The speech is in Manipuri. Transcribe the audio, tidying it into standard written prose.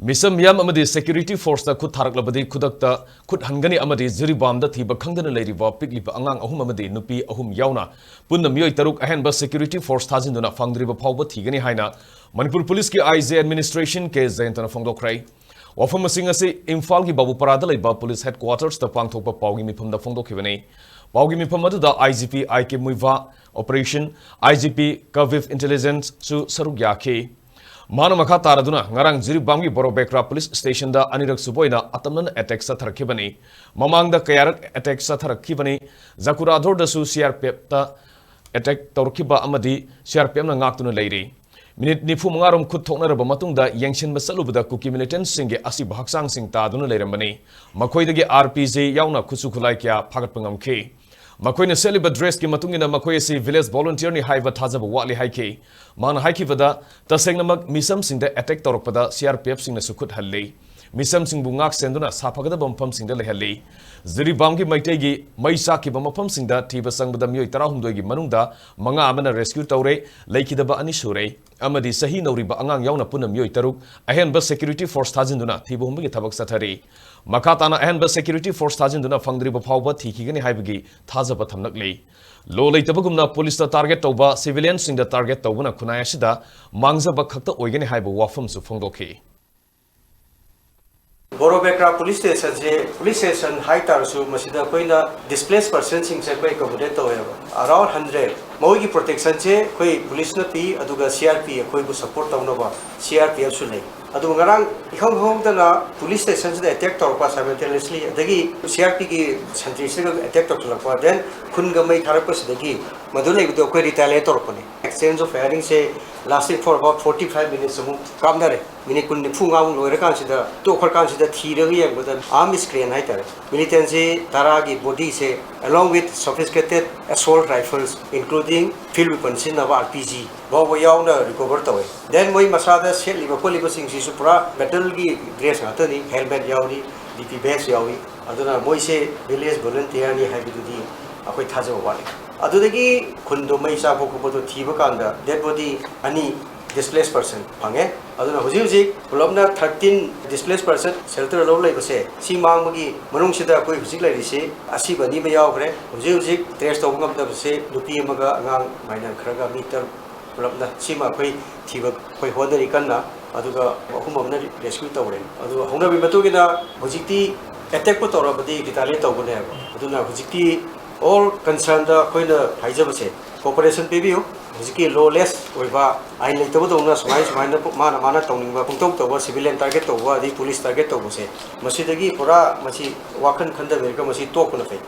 Misam Yam Amadi Security Force the Kutaraklabadi Kudakta Kuthangani Amadi Jiribam the thiba khangdana leiriba pikliba angang ahum amadi nupi ahum yaona Punna meeoi taruk Ahenba Security Force Thajinduna Fangdriba Faoba Thigani haina Manipur Police ki IZ Administration ke Jayenta fongdokhre Wafam Singasi Imphal ki Babu Parada leba Police Headquarters the Pangthokpa Paugi Mipam the Fongdokhre Paugi Mipam the IGP IK Muiva Operation IGP Kaviv Intelligence Su Sarugyake Mana makha taraduna ngarang Jiribam ki Borobekra Police Station da anirak suboina atamnan attack sa tharakibani mamang da kayarak attack sa tharakibani Zakurador da su CRPF ta attack torkiba amadi CRPF na ngaktuna leiri minute nifu mangarom khut thoknaraba matungda yengshin masalubada kuki militants singe asi bhaksang sing taduna leiramani makoidagi RPJ yauna khusu khulai kya phagatpangamkhe Makoina celiba dress ki matungina makoy si village volunteer ni haiva thajaba wali haike man haiki vada tasengnamak misam singda attack torpada CRPF singna sukhut halle misam sing bungak senduna sapagada bompam singda lehalle Jiribam ki maitegi maisa ki bomapam singda thiba sangbada meeoi 12 gi manungda manga amana rescue tawre leikidaba ani sure amadi sahi nauriba angang yauna puna meeoi 3 Ahenba Security Force Thajinduna thiba humbi thabak sathari Makatana Ahenba Security Force Thajinduna Fangdriba Faoba Thigani haibagi thajaba thamnakle lo leitabagumna police ta target tawba civilians sing da target tawbuna khunai asida mangjaba khakta oigani haiba wafam su phongdokhe Borobekra police station high tarsu masida koina displaced persons sing se koi accommodate to around 100 mogi protection che koi police na pi aduga CRP koi bu support tawna ba CRPF su lei adu ngarang ihong dana police station se attack tor pa simultaneously adagi CRP ki sentry se attack tor pa then khun ga mai tharap se dagi madulai do koi retaliate tor pa exchange of firing se lasting for about 45 minutes mu kamdare minute kun ni phunga mu loira kan sida to khor kan sida thira gi yang bodan arm screen hai tare militancy tara gi body se along with sophisticated assault rifles including field weapons in RPG bawa yaona recover tawe then moi masada set liba poliba sing si supra metal gi dress ngata ni helmet yawi DP vest yawi aduna moi se village volunteer ni hai bidudi akoi thaja wale adudagi khundo mai sa ko ko to thiba kanda dead body ani displaced person pange aduna huji problem 13 displaced person shelter lo lai base si mang magi manung sida koi huji lai ri se asi bani ba yaw khre huji trace to ngam da se nupi amaga angang minor khraga meter problem si ma koi thiba koi hodari kanna aduga ahum amna rescue tawre adu hongna bi matugina huji ti attack ko tora badi retaliate tawne aduna huji ti all concerned koina haijabase cooperation pebio hujiki lawless oiba ain leitabo smai mana tongning pungtok to civilian target to di police target to bose masidagi pura masi wakan khanda verka masi tokuna fe